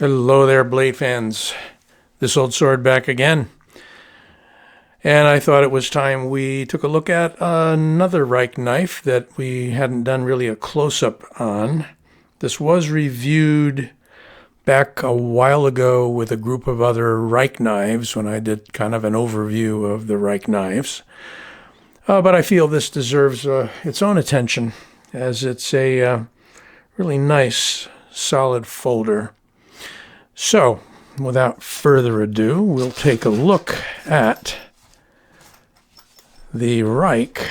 Hello there, blade fans. This old sword back again. And I thought it was time we took a look at another Rike knife that we hadn't done really a close-up on. This was reviewed back a while ago with a group of other Rike knives when I did kind of an overview of the Rike knives. But I feel this deserves its own attention, as it's a really nice, solid folder. So, without further ado, we'll take a look at the Rike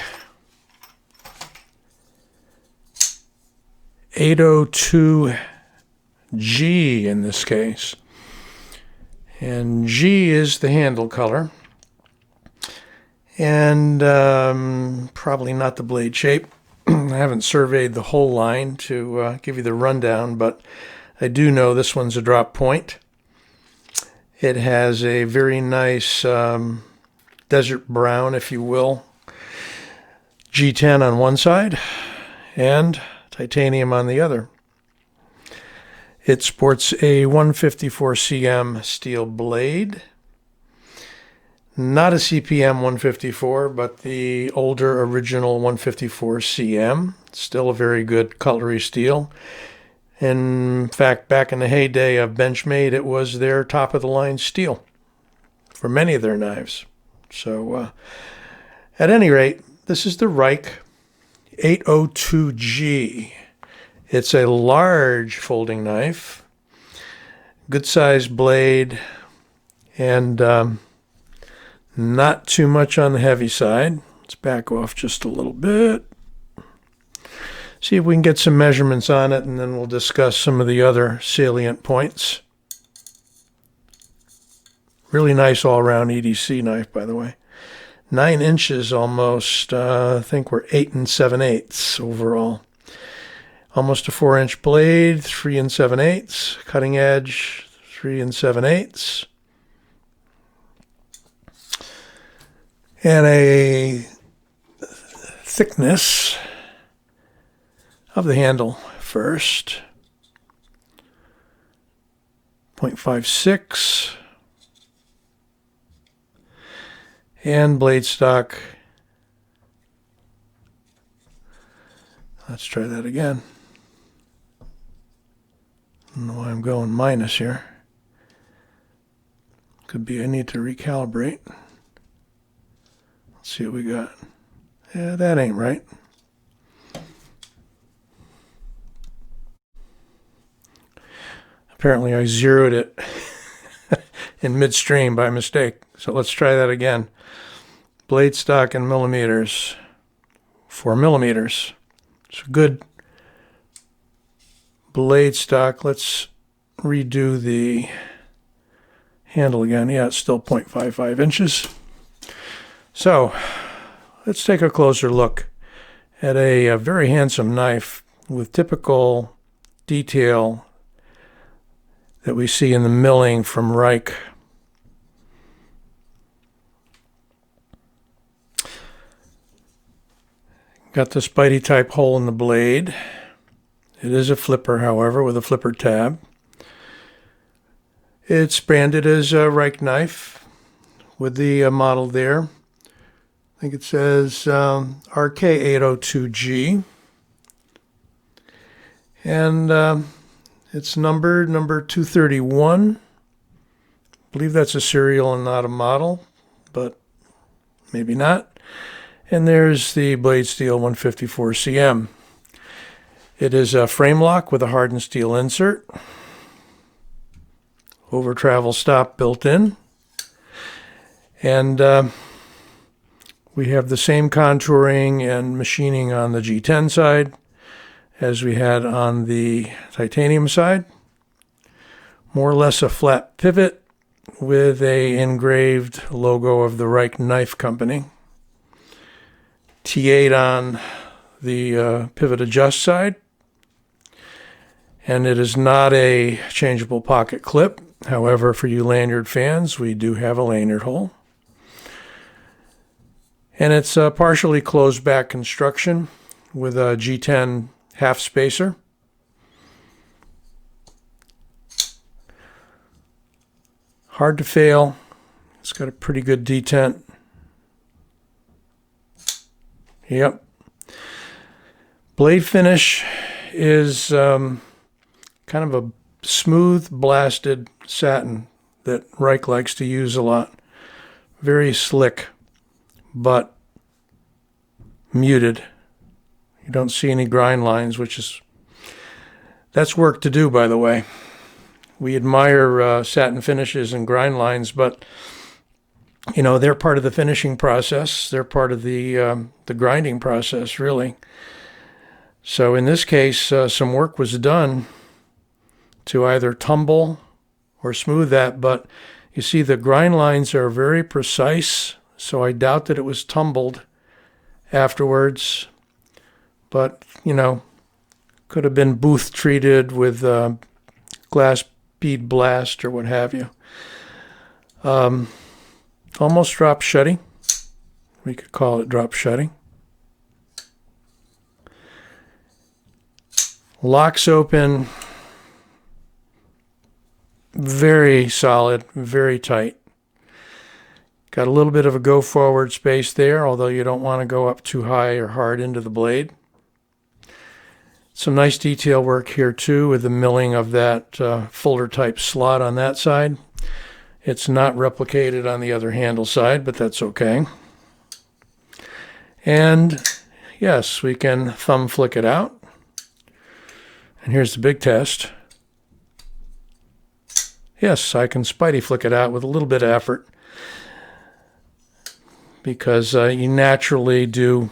802G in this case. And G is the handle color. And probably not the blade shape. I haven't surveyed the whole line to give you the rundown, but I do know this one's a drop point. It has a very nice desert brown, if you will, G10 on one side and titanium on the other. It sports a 154 cm steel blade. Not a CPM 154, but the older original 154 cm. Still a very good cutlery steel. In fact, back in the heyday of Benchmade, it was their top-of-the-line steel for many of their knives. So, at any rate, this is the Rike 802G. It's a large folding knife, good-sized blade, and not too much on the heavy side. Let's back off just a little bit. See if we can get some measurements on it, and then we'll discuss some of the other salient points. Really nice all-around EDC knife, by the way. 9 inches almost. I think we're 8 7/8 overall. Almost a 4-inch blade, 3 7/8. Cutting edge, 3 7/8. And a thickness of the handle first, 0.56, and blade stock, let's try that again. I don't know why I'm going minus here. Could be I need to recalibrate. Let's see what we got. Yeah, that ain't right. Apparently I zeroed it in midstream by mistake. So let's try that again. Blade stock in millimeters, 4 millimeters. It's a good blade stock. Let's redo the handle again. Yeah, it's still 0.55 inches. So let's take a closer look at a very handsome knife with typical detail that we see in the milling from Rike. Got this bitey type hole in the blade. It is a flipper, however, with a flipper tab. It's branded as a Rike knife with the model there. I think it says RK802G. And it's numbered number 231. I believe that's a serial and not a model, but maybe not. And there's the blade steel 154 cm. It is a frame lock with a hardened steel insert. Over travel stop built in. And we have the same contouring and machining on the G10 side as we had on the titanium side. More or less a flat pivot with a engraved logo of the Rike Knife Company. T8 on the pivot adjust side. And it is not a changeable pocket clip. However, for you lanyard fans, we do have a lanyard hole. And it's a partially closed back construction with a G10 half spacer. Hard to fail. It's got a pretty good detent. Yep. Blade finish is kind of a smooth blasted satin that Rike likes to use a lot. Very slick, but muted. You don't see any grind lines, that's work to do, by the way. We admire satin finishes and grind lines, but you know, they're part of the finishing process. They're part of the grinding process, really. So in this case, some work was done to either tumble or smooth that, but you see the grind lines are very precise, so I doubt that it was tumbled afterwards. But, you know, could have been booth treated with glass bead blast or what have you. Almost drop shutting. We could call it drop shutting. Locks open. Very solid, very tight. Got a little bit of a go forward space there, although you don't want to go up too high or hard into the blade. Some nice detail work here too with the milling of that folder type slot on that side. It's not replicated on the other handle side, but that's okay. And yes, we can thumb flick it out. And here's the big test. Yes, I can spidey flick it out with a little bit of effort because you naturally do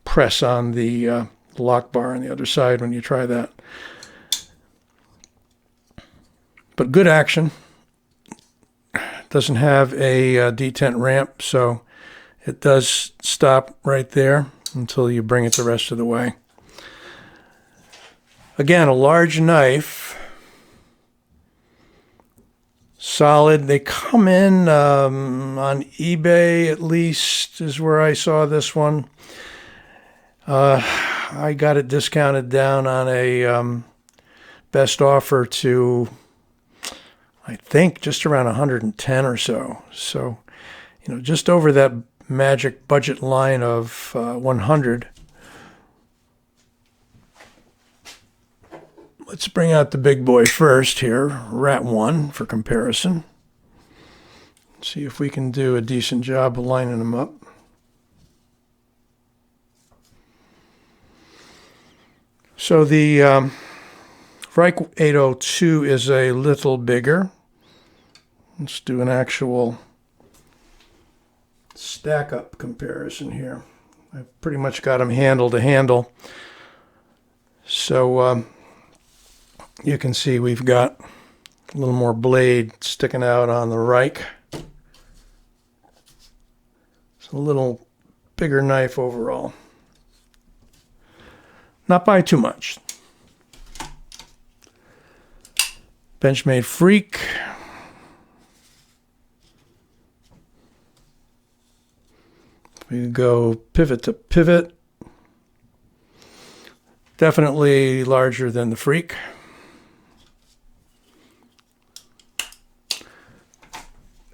press on the lock bar on the other side when you try that. But good action. Doesn't have a detent ramp, so it does stop right there until you bring it the rest of the way. Again, a large knife. Solid. They come in on eBay, at least, is where I saw this one. I got it discounted down on a best offer to, I think, just around 110 or so. So, you know, just over that magic budget line of 100. Let's bring out the big boy first here, Rat 1 for comparison. See if we can do a decent job of lining them up. So the Rike 802 is a little bigger. Let's do an actual stack up comparison here. I've pretty much got them handle to handle. So you can see we've got a little more blade sticking out on the Rike. It's a little bigger knife overall. Not by too much. Benchmade Freak. We go pivot to pivot. Definitely larger than the Freak.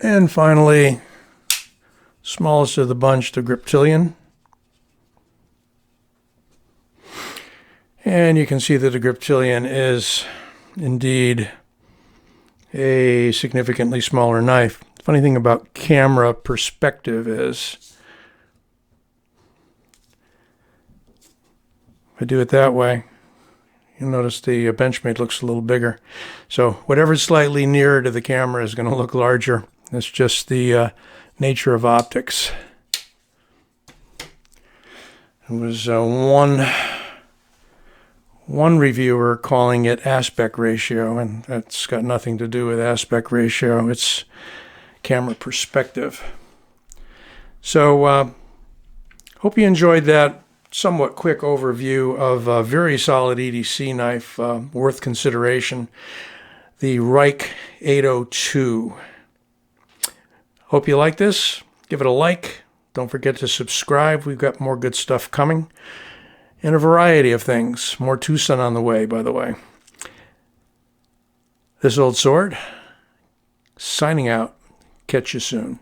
And finally, smallest of the bunch, the Griptilian. And you can see that the Griptilian is indeed a significantly smaller knife. The funny thing about camera perspective is, if I do it that way, you'll notice the Benchmade looks a little bigger. So whatever's slightly nearer to the camera is going to look larger. That's just the nature of optics. It was one reviewer calling it aspect ratio, and that's got nothing to do with aspect ratio. It's camera perspective. So hope you enjoyed that somewhat quick overview of a very solid EDC knife, worth consideration, the Rike 802. Hope you like this. Give it a like. Don't forget to subscribe. We've got more good stuff coming. And a variety of things. More Tucson on the way, by the way. This old sword signing out. Catch you soon.